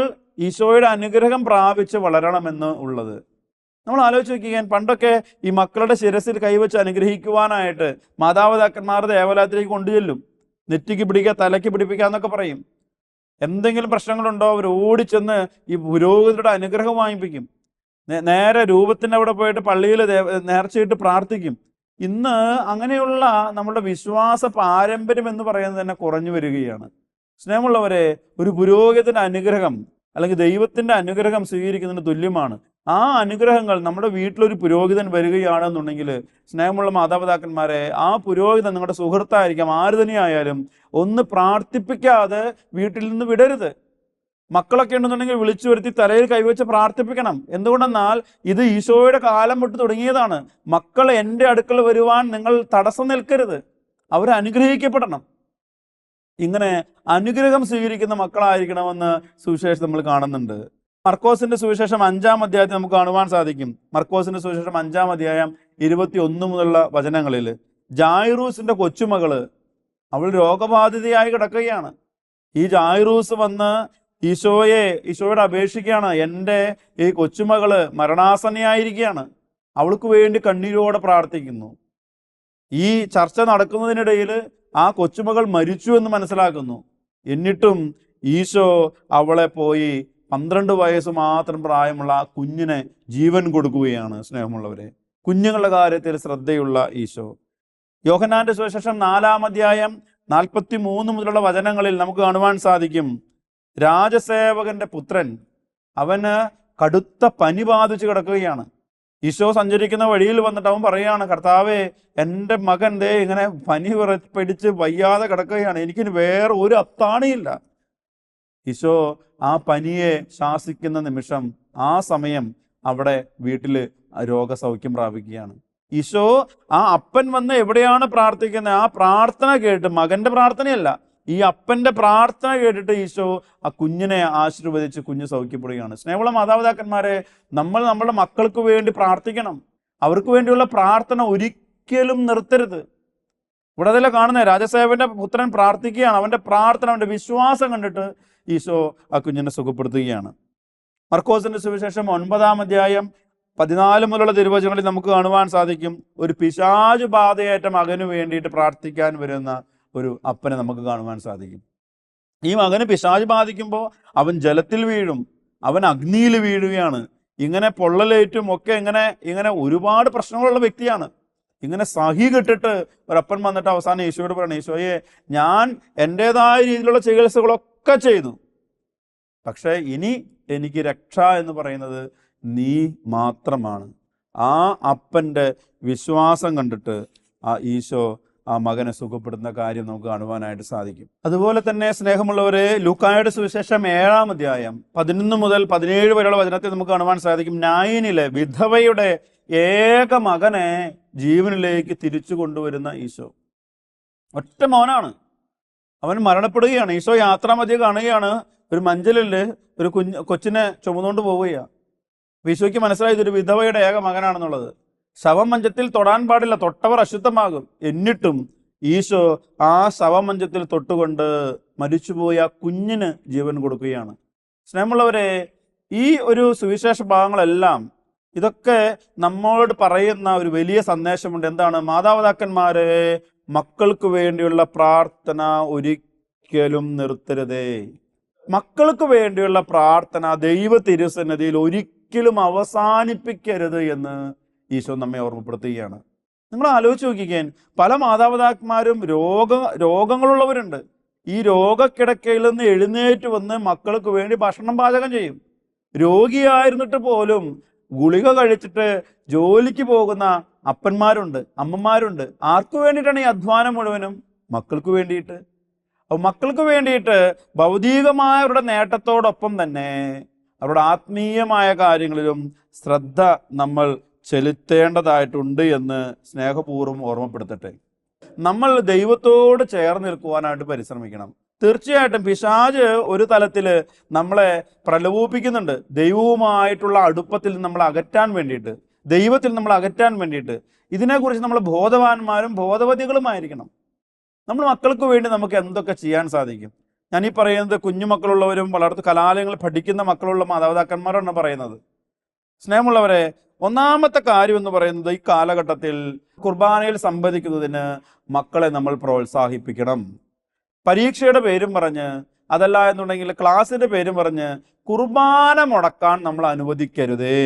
ഈശോയുടെ അനുഗ്രഹം പ്രാപിച്ച് വളരണമെന്ന് ഉള്ളത്. നമ്മൾ ആലോചിച്ച് നോക്കിക്കാൻ, പണ്ടൊക്കെ ഈ മക്കളുടെ ശിരസിൽ കൈവച്ച് അനുഗ്രഹിക്കുവാനായിട്ട് മാതാപിതാക്കന്മാർ ദേവാലയത്തിലേക്ക് കൊണ്ടുചെല്ലും. നെറ്റിക്ക് പിടിക്കുക, തലയ്ക്ക് പിടിപ്പിക്കുക എന്നൊക്കെ പറയും. എന്തെങ്കിലും പ്രശ്നങ്ങളുണ്ടോ അവർ ഓടിച്ചെന്ന് ഈ പുരോഹിതരുടെ അനുഗ്രഹം വാങ്ങിപ്പിക്കും. നേരെ രൂപത്തിൻ്റെ അവിടെ പോയിട്ട് പള്ളിയിൽ നേർച്ചയിട്ട് പ്രാർത്ഥിക്കും. ഇന്ന് അങ്ങനെയുള്ള നമ്മുടെ വിശ്വാസ പാരമ്പര്യം എന്ന് പറയുന്നത് തന്നെ കുറഞ്ഞു വരികയാണ്. സ്നേഹമുള്ളവരെ, ഒരു പുരോഹിതൻ്റെ അനുഗ്രഹം അല്ലെങ്കിൽ ദൈവത്തിൻ്റെ അനുഗ്രഹം സ്വീകരിക്കുന്നതിന് തുല്യമാണ്. ആ അനുഗ്രഹങ്ങൾ നമ്മുടെ വീട്ടിലൊരു പുരോഹിതൻ വരികയാണെന്നുണ്ടെങ്കിൽ, സ്നേഹമുള്ള മാതാപിതാക്കന്മാരെ, ആ പുരോഹിതൻ നിങ്ങളുടെ സുഹൃത്തായിരിക്കാം, ആര് തന്നെയായാലും, ഒന്ന് പ്രാർത്ഥിപ്പിക്കാതെ വീട്ടിൽ നിന്ന് വിടരുത്. മക്കളൊക്കെ ഉണ്ടെന്നുണ്ടെങ്കിൽ വിളിച്ചു വരുത്തി തലയിൽ കൈവച്ച് പ്രാർത്ഥിപ്പിക്കണം. എന്തുകൊണ്ടെന്നാൽ ഇത് ഈശോയുടെ കാലം തൊട്ട് തുടങ്ങിയതാണ്. മക്കൾ എൻ്റെ അടുക്കൽ വരുവാൻ നിങ്ങൾ തടസ്സം നിൽക്കരുത്, അവർ അനുഗ്രഹിക്കപ്പെടണം. ഇങ്ങനെ അനുഗ്രഹം സ്വീകരിക്കുന്ന മക്കളായിരിക്കണമെന്ന് സുവിശേഷം നമ്മൾ കാണുന്നുണ്ട്. മർക്കോസിന്റെ സുവിശേഷം 5-ാം അധ്യായത്തിൽ നമുക്ക് കാണുവാൻ സാധിക്കും. മർക്കോസിന്റെ സുവിശേഷം 5-ാം അധ്യായം 21 മുതലുള്ള വചനങ്ങളിൽ ജായിറൂസിന്റെ കൊച്ചുമകള്, അവൾ രോഗബാധിതയായി കിടക്കുകയാണ്. ഈ ജായിറൂസ് വന്ന് ഈശോയോട് അപേക്ഷിക്കുകയാണ്, എൻ്റെ ഈ കൊച്ചുമകള് മരണാസന്നയായിരിക്കുകയാണ്, അവൾക്ക് വേണ്ടി കണ്ണീരോടെ പ്രാർത്ഥിക്കുന്നു. ഈ ചർച്ച നടക്കുന്നതിനിടയിൽ ആ കൊച്ചുമകൾ മരിച്ചു എന്ന് മനസ്സിലാക്കുന്നു. എന്നിട്ടും ഈശോ അവളെ പോയി 12 വയസ്സ് മാത്രം പ്രായമുള്ള ആ കുഞ്ഞിനെ ജീവൻ കൊടുക്കുകയാണ്. സ്നേഹമുള്ളവരെ, കുഞ്ഞുങ്ങളുടെ കാര്യത്തിൽ ശ്രദ്ധയുള്ള ഈശോ. യോഹന്നാന്റെ സുവിശേഷം 4-ാം അധ്യായം 43 മുതലുള്ള വചനങ്ങളിൽ നമുക്ക് കാണുവാൻ സാധിക്കും, രാജസേവകന്റെ പുത്രൻ, അവന് കടുത്ത പനി ബാധിച്ച് കിടക്കുകയാണ്. ഈശോ സഞ്ചരിക്കുന്ന വഴിയിൽ വന്നിട്ട് അവൻ പറയുകയാണ്, കർത്താവേ, എൻ്റെ മകൻ ദേ ഇങ്ങനെ പനി പിടിച്ച് വയ്യാതെ കിടക്കുകയാണ്, എനിക്കിന് വേറെ ഒരു അത്താണിയില്ല. ഈശോ ആ പനിയെ ശാസിക്കുന്ന നിമിഷം, ആ സമയം അവിടെ വീട്ടിൽ രോഗസൗഖ്യം പ്രാപിക്കുകയാണ്. ഈശോ ആ അപ്പൻ വന്ന് എവിടെയാണ് പ്രാർത്ഥിക്കുന്നത്, ആ പ്രാർത്ഥന കേട്ട്, മകന്റെ പ്രാർത്ഥനയല്ല, ഈ അപ്പൻ്റെ പ്രാർത്ഥന കേട്ടിട്ട് ഈശോ ആ കുഞ്ഞിനെ ആശീർവദിച്ച് കുഞ്ഞ് സൗഖ്യപ്പെടുകയാണ്. സ്നേഹമുള്ള മാതാപിതാക്കന്മാരെ, നമ്മൾ നമ്മുടെ മക്കൾക്ക് വേണ്ടി പ്രാർത്ഥിക്കണം. അവർക്ക് വേണ്ടിയുള്ള പ്രാർത്ഥന ഒരിക്കലും നിർത്തരുത്. ഇവിടെ അതിലെ കാണുന്നത്, രാജസേവന്റെ പുത്രൻ പ്രാർത്ഥിക്കുകയാണ്. അവൻ്റെ പ്രാർത്ഥന, അവൻ്റെ വിശ്വാസം കണ്ടിട്ട് ഈശോ ആ കുഞ്ഞിനെ സുഖപ്പെടുത്തുകയാണ്. മർക്കോസിന്റെ സുവിശേഷം 9-ാം അധ്യായം 14 മുതലുള്ള തിരുവചനങ്ങളിൽ നമുക്ക് കാണുവാൻ സാധിക്കും, ഒരു പിശാച് ബാധയേറ്റ മകന് വേണ്ടിയിട്ട് പ്രാർത്ഥിക്കാൻ വരുന്ന ഒരു അപ്പനെ നമുക്ക് കാണുവാൻ സാധിക്കും. ഈ മകന് പിശാച് ബാധിക്കുമ്പോൾ അവൻ ജലത്തിൽ വീഴും, അവൻ അഗ്നിയിൽ വീഴുകയാണ്, ഇങ്ങനെ പൊള്ളലേറ്റും ഒക്കെ ഇങ്ങനെ ഒരുപാട് പ്രശ്നങ്ങളുള്ള വ്യക്തിയാണ്. ഇങ്ങനെ സഹി കെട്ടിട്ട് ഒരപ്പൻ വന്നിട്ട് അവസാനം ഈശോയോട് പറയണം, ഈശോയെ ഞാൻ എൻ്റെതായ രീതിയിലുള്ള ചികിത്സകളൊക്കെ ചെയ്തു, പക്ഷേ ഇനി എനിക്ക് രക്ഷ എന്ന് പറയുന്നത് നീ മാത്രമാണ്. ആ അപ്പൻ്റെ വിശ്വാസം കണ്ടിട്ട് ആ ഈശോ ആ മകനെ സുഖപ്പെടുത്തുന്ന കാര്യം നമുക്ക് കാണുവാനായിട്ട് സാധിക്കും. അതുപോലെ തന്നെ സ്നേഹമുള്ളവരെ, ലൂക്കായുടെ സുവിശേഷം 7-ാം അധ്യായം 11 മുതൽ 17 വരെയുള്ള വചനത്തിൽ നമുക്ക് കാണുവാൻ സാധിക്കും, നായിനിലെ വിധവയുടെ ഏക മകനെ ജീവനിലേക്ക് തിരിച്ചു കൊണ്ടുവരുന്ന ഈശോ. ഒറ്റ മോനാണ്, അവൻ മരണപ്പെടുകയാണ്. ഈശോ യാത്രാമധ്യേ കാണുകയാണ്, ഒരു മഞ്ചലിൽ ഒരു കൊച്ചിനെ ചുമന്നുകൊണ്ട് പോവുകയാണ്. ഈശോയ്ക്ക് മനസ്സിലായി ഇതൊരു വിധവയുടെ ഏക മകനാണെന്നുള്ളത്. ശവമഞ്ചത്തിൽ തൊടാൻ പാടില്ല, തൊട്ടവർ അശുദ്ധമാകും. എന്നിട്ടും ഈശോ ആ ശവമഞ്ചത്തിൽ തൊട്ടുകൊണ്ട് മരിച്ചുപോയ കുഞ്ഞിന് ജീവൻ കൊടുക്കുകയാണ്. സ്നേഹമുള്ളവരെ, ഈ ഒരു സുവിശേഷ ഭാഗങ്ങളെല്ലാം ഇതൊക്കെ നമ്മളോട് പറയുന്ന ഒരു വലിയ സന്ദേശമുണ്ട്. എന്താണ്? മാതാപിതാക്കന്മാരെ മക്കൾക്ക് വേണ്ടിയുള്ള പ്രാർത്ഥന ഒരിക്കലും നിർത്തരുതേ. മക്കൾക്ക് വേണ്ടിയുള്ള പ്രാർത്ഥന ദൈവ തിരുസന്നിധിയിൽ ഒരിക്കലും അവസാനിപ്പിക്കരുത് എന്ന് ഈശോ നമ്മെ ഓർമ്മപ്പെടുത്തുകയാണ്. നിങ്ങൾ ആലോചിച്ച് നോക്കിക്കാൻ, പല മാതാപിതാക്കന്മാരും രോഗങ്ങളുള്ളവരുണ്ട്. ഈ രോഗക്കിടക്കയിൽ നിന്ന് എഴുന്നേറ്റ് വന്ന് മക്കൾക്ക് വേണ്ടി ഭക്ഷണം പാചകം ചെയ്യും. രോഗിയായിരുന്നിട്ട് പോലും ഗുളിക കഴിച്ചിട്ട് ജോലിക്ക് പോകുന്ന അപ്പന്മാരുണ്ട്, അമ്മമാരുണ്ട്. ആർക്കു വേണ്ടിയിട്ടാണ് ഈ അധ്വാനം മുഴുവനും? മക്കൾക്ക് വേണ്ടിയിട്ട്. അപ്പോൾ മക്കൾക്ക് വേണ്ടിയിട്ട് ഭൗതികമായ അവരുടെ നേട്ടത്തോടൊപ്പം തന്നെ അവരുടെ ആത്മീയമായ കാര്യങ്ങളിലും ശ്രദ്ധ നമ്മൾ ചെലുത്തേണ്ടതായിട്ടുണ്ട് എന്ന് സ്നേഹപൂർവ്വം ഓർമ്മപ്പെടുത്തട്ടെ. നമ്മൾ ദൈവത്തോട് ചേർന്ന് നിൽക്കുവാനായിട്ട് പരിശ്രമിക്കണം. തീർച്ചയായിട്ടും പിശാച് ഒരു തലത്തിൽ നമ്മളെ പ്രലോഭിപ്പിക്കുന്നുണ്ട്, ദൈവവുമായിട്ടുള്ള അടുപ്പത്തിൽ നമ്മൾ അകറ്റാൻ വേണ്ടിയിട്ട്, ദൈവത്തിൽ നമ്മൾ അകറ്റാൻ വേണ്ടിയിട്ട്. ഇതിനെക്കുറിച്ച് നമ്മൾ ബോധവാന്മാരും ബോധവതികളുമായിരിക്കണം. നമ്മൾ മക്കൾക്ക് വേണ്ടി നമുക്ക് എന്തൊക്കെ ചെയ്യാൻ സാധിക്കും? ഞാൻ ഈ പറയുന്നത് കുഞ്ഞുമക്കളുള്ളവരും കലാലയങ്ങളിൽ പഠിക്കുന്ന മക്കളുള്ള മാതാപിതാക്കന്മാരാണ് പറയുന്നത്. സ്നേഹമുള്ളവരെ, ഒന്നാമത്തെ കാര്യം എന്ന് പറയുന്നത്, ഈ കാലഘട്ടത്തിൽ കുർബാനയിൽ സംബന്ധിക്കുന്നതിന് മക്കളെ നമ്മൾ പ്രോത്സാഹിപ്പിക്കണം. പരീക്ഷയുടെ പേരും പറഞ്ഞ്, അതല്ല എന്നുണ്ടെങ്കിൽ ക്ലാസ്സിൻ്റെ പേരും പറഞ്ഞ് കുർബാന മുടക്കാൻ നമ്മൾ അനുവദിക്കരുതേ.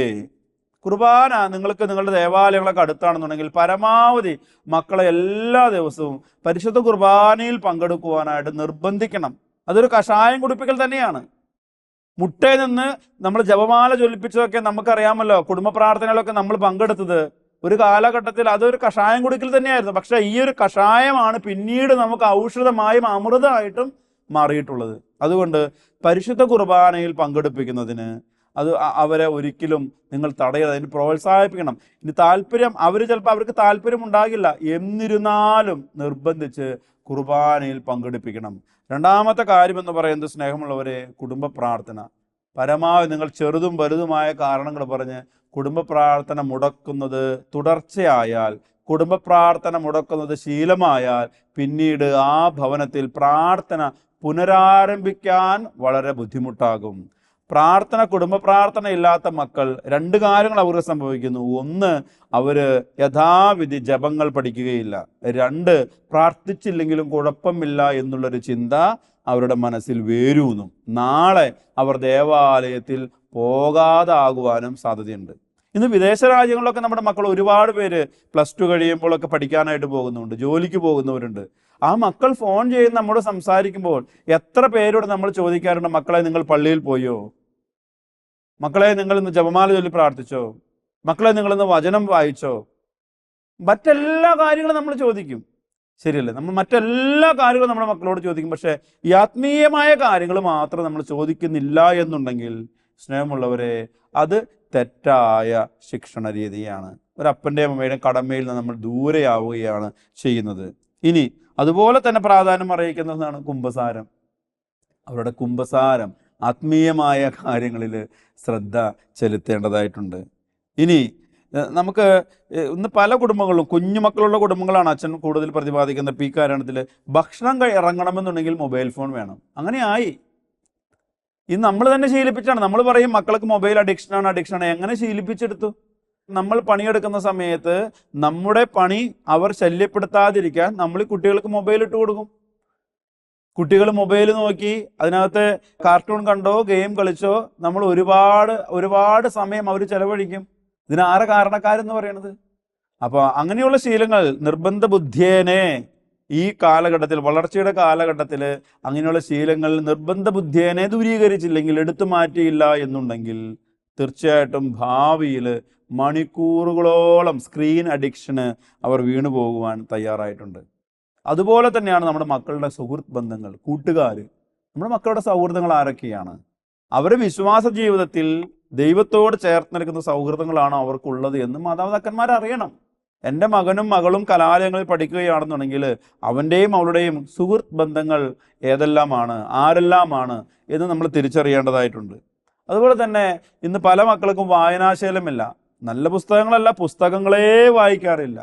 കുർബാന നിങ്ങൾക്ക് നിങ്ങളുടെ ദേവാലയങ്ങളൊക്കെ അടുത്താണെന്നുണ്ടെങ്കിൽ പരമാവധി മക്കളെ എല്ലാ ദിവസവും പരിശുദ്ധ കുർബാനയിൽ പങ്കെടുക്കുവാനായിട്ട് നിർബന്ധിക്കണം. അതൊരു കഷായം കുടിപ്പിക്കൽ തന്നെയാണ്. മുട്ടയിൽ നിന്ന് നമ്മൾ ജപമാല ജ്വലിപ്പിച്ചതൊക്കെ നമുക്കറിയാമല്ലോ. കുടുംബ പ്രാർത്ഥനകളൊക്കെ നമ്മൾ പങ്കെടുത്തത് ഒരു കാലഘട്ടത്തിൽ അതൊരു കഷായം കുടിക്കൽ തന്നെയായിരുന്നു. പക്ഷെ ഈ ഒരു കഷായമാണ് പിന്നീട് നമുക്ക് ഔഷധമായും അമൃതമായിട്ടും മാറിയിട്ടുള്ളത്. അതുകൊണ്ട് പരിശുദ്ധ കുർബാനയിൽ പങ്കെടുപ്പിക്കുന്നതിന് അവരെ ഒരിക്കലും നിങ്ങൾ തടയരുത്, അതിന് പ്രോത്സാഹിപ്പിക്കണം. ഇനി താല്പര്യം, അവർക്ക് താല്പര്യം ഉണ്ടാകില്ല, എന്നിരുന്നാലും നിർബന്ധിച്ച് കുർബാനയിൽ പങ്കെടുപ്പിക്കണം. രണ്ടാമത്തെ കാര്യം എന്ന് പറയുന്നത്, സ്നേഹമുള്ളവരെ, കുടുംബ പ്രാർത്ഥന. പരമാവധി നിങ്ങൾ ചെറുതും വലുതുമായ കാരണങ്ങൾ പറഞ്ഞ് കുടുംബ പ്രാർത്ഥന മുടക്കുന്നത് തുടർച്ചയായാൽ, കുടുംബ പ്രാർത്ഥന മുടക്കുന്നത് ശീലമായാൽ, പിന്നീട് ആ ഭവനത്തിൽ പ്രാർത്ഥന പുനരാരംഭിക്കാൻ വളരെ ബുദ്ധിമുട്ടാകും. കുടുംബ പ്രാർത്ഥന ഇല്ലാത്ത മക്കൾ രണ്ട് കാര്യങ്ങൾ അവർക്ക് സംഭവിക്കുന്നു. ഒന്ന്, അവർ യഥാവിധി ജപങ്ങൾ പഠിക്കുകയില്ല. രണ്ട്, പ്രാർത്ഥിച്ചില്ലെങ്കിലും കുഴപ്പമില്ല എന്നുള്ളൊരു ചിന്ത അവരുടെ മനസ്സിൽ വേരൂന്നും. നാളെ അവർ ദേവാലയത്തിൽ പോകാതാകുവാനും സാധ്യതയുണ്ട്. ഇന്ന് വിദേശ രാജ്യങ്ങളിലൊക്കെ നമ്മുടെ മക്കൾ ഒരുപാട് പേര് +2 കഴിയുമ്പോഴൊക്കെ പഠിക്കാനായിട്ട് പോകുന്നുണ്ട്, ജോലിക്ക് പോകുന്നവരുണ്ട്. ആ മക്കൾ ഫോൺ ചെയ്ത് നമ്മോട് സംസാരിക്കുമ്പോൾ എത്ര പേരോട് നമ്മൾ ചോദിക്കാറുണ്ട്, മക്കളെ നിങ്ങൾ പള്ളിയിൽ പോയോ? മക്കളെ നിങ്ങൾ ഇന്ന് ജപമാല ചൊല്ലി പ്രാർത്ഥിച്ചോ? മക്കളെ നിങ്ങളിന്ന് വചനം വായിച്ചോ? മറ്റെല്ലാ കാര്യങ്ങളും നമ്മൾ ചോദിക്കും, ശരിയല്ലേ? നമ്മൾ മറ്റെല്ലാ കാര്യങ്ങളും നമ്മുടെ മക്കളോട് ചോദിക്കും. പക്ഷേ ഈ ആത്മീയമായ കാര്യങ്ങൾ മാത്രം നമ്മൾ ചോദിക്കുന്നില്ല എന്നുണ്ടെങ്കിൽ, സ്നേഹമുള്ളവരെ, അത് തെറ്റായ ശിക്ഷണ രീതിയാണ്. ഒരപ്പൻ്റെയും അമ്മയുടെയും കടമയിൽ നിന്ന് നമ്മൾ ദൂരെയാവുകയാണ് ചെയ്യുന്നത്. ഇനി അതുപോലെ തന്നെ പ്രാധാന്യം അറിയിക്കുന്നതാണ് കുമ്പസാരം. അവരുടെ കുമ്പസാരം ആത്മീയമായ കാര്യങ്ങളിൽ ശ്രദ്ധ ചെലുത്തേണ്ടതായിട്ടുണ്ട്. ഇനി നമുക്ക് ഇന്ന് പല കുടുംബങ്ങളും, കുഞ്ഞുമക്കളുള്ള കുടുംബങ്ങളാണ് അച്ഛൻ കൂടുതൽ പ്രതിപാദിക്കുന്ന ഈ കാരണത്തിൽ ഭക്ഷണം ഇറങ്ങണമെന്നുണ്ടെങ്കിൽ മൊബൈൽ ഫോൺ വേണം. അങ്ങനെ ആയി. ഇത് നമ്മൾ തന്നെ ശീലിപ്പിച്ചാണ്. നമ്മൾ പറയും മക്കൾക്ക് മൊബൈൽ അഡിക്ഷനാണ് അഡിക്ഷനാണ്. എങ്ങനെ ശീലിപ്പിച്ചെടുത്തു? നമ്മൾ പണിയെടുക്കുന്ന സമയത്ത് നമ്മുടെ പണി അവർ ശല്യപ്പെടുത്താതിരിക്കാൻ നമ്മൾ കുട്ടികൾക്ക് മൊബൈൽ ഇട്ട് കൊടുക്കും. കുട്ടികൾ മൊബൈൽ നോക്കി അതിനകത്ത് കാർട്ടൂൺ കണ്ടോ ഗെയിം കളിച്ചോ നമ്മൾ ഒരുപാട് സമയം അവർ ചെലവഴിക്കും. ഇതിനാരെ കാരണക്കാരെന്ന് പറയണത്? അപ്പോൾ അങ്ങനെയുള്ള ശീലങ്ങൾ നിർബന്ധ ബുദ്ധിയേനെ ഈ കാലഘട്ടത്തിൽ, വളർച്ചയുടെ കാലഘട്ടത്തിൽ അങ്ങനെയുള്ള ശീലങ്ങൾ നിർബന്ധ ബുദ്ധിയേനെ ദൂരീകരിച്ചില്ലെങ്കിൽ, എടുത്തു മാറ്റിയില്ല എന്നുണ്ടെങ്കിൽ തീർച്ചയായിട്ടും ഭാവിയിൽ മണിക്കൂറുകളോളം സ്ക്രീൻ അഡിക്ഷന് അവർ വീണു പോകുവാൻ തയ്യാറായിട്ടുണ്ട്. അതുപോലെ തന്നെയാണ് നമ്മുടെ മക്കളുടെ സുഹൃത്ത് ബന്ധങ്ങൾ, കൂട്ടുകാർ. നമ്മുടെ മക്കളുടെ സൗഹൃദങ്ങൾ ആരൊക്കെയാണ്? അവരുടെ വിശ്വാസ ജീവിതത്തിൽ ദൈവത്തോട് ചേർത്ത് നിൽക്കുന്ന സൗഹൃദങ്ങളാണ് അവർക്കുള്ളത് എന്ന് മാതാപിതാക്കന്മാർ അറിയണം. എൻ്റെ മകനും മകളും കലാലയങ്ങളിൽ പഠിക്കുകയാണെന്നുണ്ടെങ്കിൽ അവൻ്റെയും അവളുടെയും സുഹൃത്ത് ബന്ധങ്ങൾ ഏതെല്ലാമാണ്, ആരെല്ലാമാണ് എന്ന് നമ്മൾ തിരിച്ചറിയേണ്ടതായിട്ടുണ്ട്. അതുപോലെ തന്നെ ഇന്ന് പല മക്കൾക്കും വായനാശീലമില്ല. നല്ല പുസ്തകങ്ങളല്ല, പുസ്തകങ്ങളേ വായിക്കാറില്ല.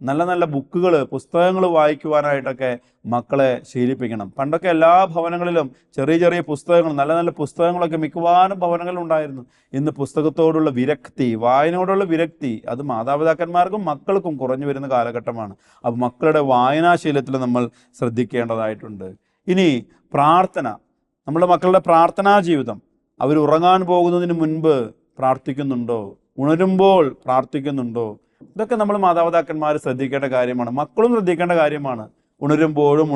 നല്ല നല്ല ബുക്കുകൾ, പുസ്തകങ്ങൾ വായിക്കുവാനായിട്ടൊക്കെ മക്കളെ ശീലിപ്പിക്കണം. പണ്ടൊക്കെ എല്ലാ ഭവനങ്ങളിലും ചെറിയ ചെറിയ പുസ്തകങ്ങൾ, നല്ല നല്ല പുസ്തകങ്ങളൊക്കെ മിക്കവാറും ഭവനങ്ങളിലുണ്ടായിരുന്നു. ഇന്ന് പുസ്തകത്തോടുള്ള വിരക്തി, വായനയോടുള്ള വിരക്തി, അത് മാതാപിതാക്കന്മാർക്കും മക്കൾക്കും കുറഞ്ഞു വരുന്ന കാലഘട്ടമാണ്. അപ്പോൾ മക്കളുടെ വായനാശീലത്തിൽ നമ്മൾ ശ്രദ്ധിക്കേണ്ടതായിട്ടുണ്ട്. ഇനി പ്രാർത്ഥന, നമ്മുടെ മക്കളുടെ പ്രാർത്ഥനാ ജീവിതം. അവർ ഉറങ്ങാൻ പോകുന്നതിന് മുൻപ് പ്രാർത്ഥിക്കുന്നുണ്ടോ? ഉണരുമ്പോൾ പ്രാർത്ഥിക്കുന്നുണ്ടോ? ഇതൊക്കെ നമ്മൾ മാതാപിതാക്കന്മാർ ശ്രദ്ധിക്കേണ്ട കാര്യമാണ്. മക്കളും ശ്രദ്ധിക്കേണ്ട കാര്യമാണ്. ഉണരുമ്പോഴും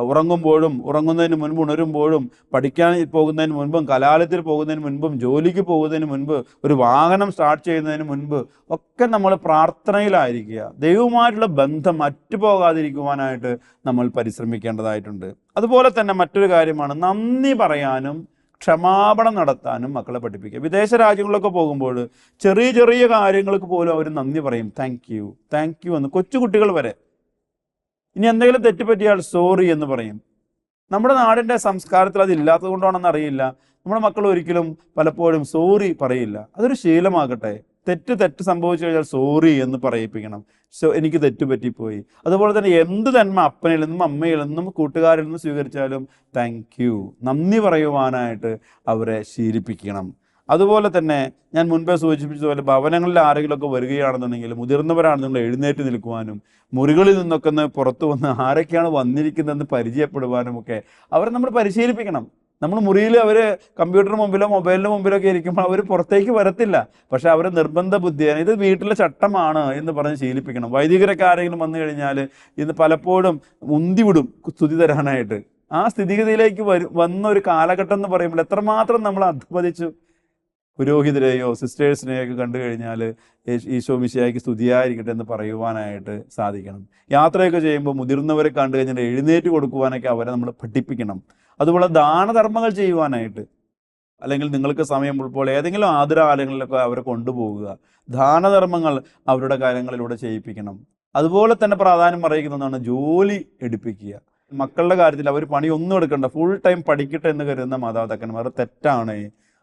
ഉറങ്ങുമ്പോഴും, ഉറങ്ങുന്നതിന് മുൻപ് ഉണരുമ്പോഴും, പഠിക്കാൻ പോകുന്നതിന് മുൻപും, കലാലയത്തിൽ പോകുന്നതിന് മുൻപും, ജോലിക്ക് പോകുന്നതിന് മുൻപ്, ഒരു വാഹനം സ്റ്റാർട്ട് ചെയ്യുന്നതിന് മുൻപ് ഒക്കെ നമ്മൾ പ്രാർത്ഥനയിലായിരിക്കുക. ദൈവവുമായിട്ടുള്ള ബന്ധം അറ്റുപോകാതിരിക്കുവാനായിട്ട് നമ്മൾ പരിശ്രമിക്കേണ്ടതായിട്ടുണ്ട്. അതുപോലെ തന്നെ മറ്റൊരു കാര്യമാണ് നന്ദി പറയാനും ക്ഷമാപണം നടത്താനും മക്കളെ പഠിപ്പിക്കുക. വിദേശ രാജ്യങ്ങളിലൊക്കെ പോകുമ്പോൾ ചെറിയ ചെറിയ കാര്യങ്ങൾക്ക് പോലും അവർ നന്ദി പറയും. താങ്ക് യു എന്ന്, കൊച്ചുകുട്ടികൾ വരെ. ഇനി എന്തെങ്കിലും തെറ്റുപറ്റിയാൽ സോറി എന്ന് പറയും. നമ്മുടെ നാടിൻ്റെ സംസ്കാരത്തിൽ അതില്ലാത്തത് കൊണ്ടാണെന്ന് അറിയില്ല, നമ്മുടെ മക്കൾ ഒരിക്കലും പലപ്പോഴും സോറി പറയില്ല. അതൊരു ശീലമാകട്ടെ. തെറ്റ് സംഭവിച്ചു കഴിഞ്ഞാൽ സോറി എന്ന് പറയിപ്പിക്കണം. എനിക്ക് തെറ്റുപറ്റിപ്പോയി. അതുപോലെ തന്നെ എന്ത് നന്മ അപ്പനിൽ നിന്നും അമ്മയിൽ നിന്നും കൂട്ടുകാരിൽ നിന്നും സ്വീകരിച്ചാലും താങ്ക് യു, നന്ദി പറയുവാനായിട്ട് അവരെ ശീലിപ്പിക്കണം. അതുപോലെ തന്നെ ഞാൻ മുൻപേ സൂചിപ്പിച്ചതുപോലെ ഭവനങ്ങളിൽ ആരെങ്കിലുമൊക്കെ വരികയാണെന്നുണ്ടെങ്കിൽ മുതിർന്നവരാണെന്നുണ്ടെങ്കിൽ എഴുന്നേറ്റ് നിൽക്കുവാനും, മുറികളിൽ നിന്നൊക്കെ ഒന്ന് പുറത്തു വന്ന് ആരൊക്കെയാണ് വന്നിരിക്കുന്നതെന്ന് പരിചയപ്പെടുവാനും ഒക്കെ അവരെ നമ്മൾ പരിശീലിപ്പിക്കണം. നമ്മൾ മുറിയിൽ അവർ കമ്പ്യൂട്ടറിന് മുമ്പിലോ മൊബൈലിന് മുമ്പിലോ ഒക്കെ ഇരിക്കുമ്പോൾ അവർ പുറത്തേക്ക് വരത്തില്ല. പക്ഷെ അവർ നിർബന്ധ ബുദ്ധിയാണ്, ഇത് വീട്ടിലെ ചട്ടമാണ് എന്ന് പറഞ്ഞ് ശീലിപ്പിക്കണം. വൈദികരൊക്കെ ആരെങ്കിലും വന്നു കഴിഞ്ഞാൽ ഇന്ന് പലപ്പോഴും ഉന്തിവിടും സ്തുതി തരാനായിട്ട്. ആ സ്ഥിതിഗതിയിലേക്ക് വന്ന ഒരു കാലഘട്ടം എന്ന് പറയുമ്പോൾ എത്രമാത്രം നമ്മൾ അധപതിച്ചു. പുരോഹിതരെയോ സിസ്റ്റേഴ്സിനെയോ ഒക്കെ കണ്ടു കഴിഞ്ഞാൽ ഈശോ മിശിഹായ്ക്ക് സ്തുതിയായിരിക്കട്ടെ എന്ന് പറയുവാനായിട്ട് സാധിക്കണം. യാത്രയൊക്കെ ചെയ്യുമ്പോൾ മുതിർന്നവരെ കണ്ടു കഴിഞ്ഞാൽ എഴുന്നേറ്റ് കൊടുക്കുവാനൊക്കെ അവരെ നമ്മൾ പഠിപ്പിക്കണം. അതുപോലെ ദാനധർമ്മങ്ങൾ ചെയ്യുവാനായിട്ട്, അല്ലെങ്കിൽ നിങ്ങൾക്ക് സമയം ഉൾപ്പോൾ ഏതെങ്കിലും ആതുരാലയങ്ങളിലൊക്കെ അവരെ കൊണ്ടുപോകുക, ദാനധർമ്മങ്ങൾ അവരുടെ കാര്യങ്ങളിലൂടെ ചെയ്യിപ്പിക്കണം. അതുപോലെ തന്നെ പ്രാധാന്യം അറിയിക്കുന്നതാണ് ജോലി എടുപ്പിക്കുക. മക്കളുടെ കാര്യത്തിൽ അവർ പണി ഒന്നും എടുക്കണ്ട, ഫുൾ ടൈം പഠിക്കട്ടെ എന്ന് കരുതുന്ന മാതാപിതാക്കന്മാർ തെറ്റാണ്.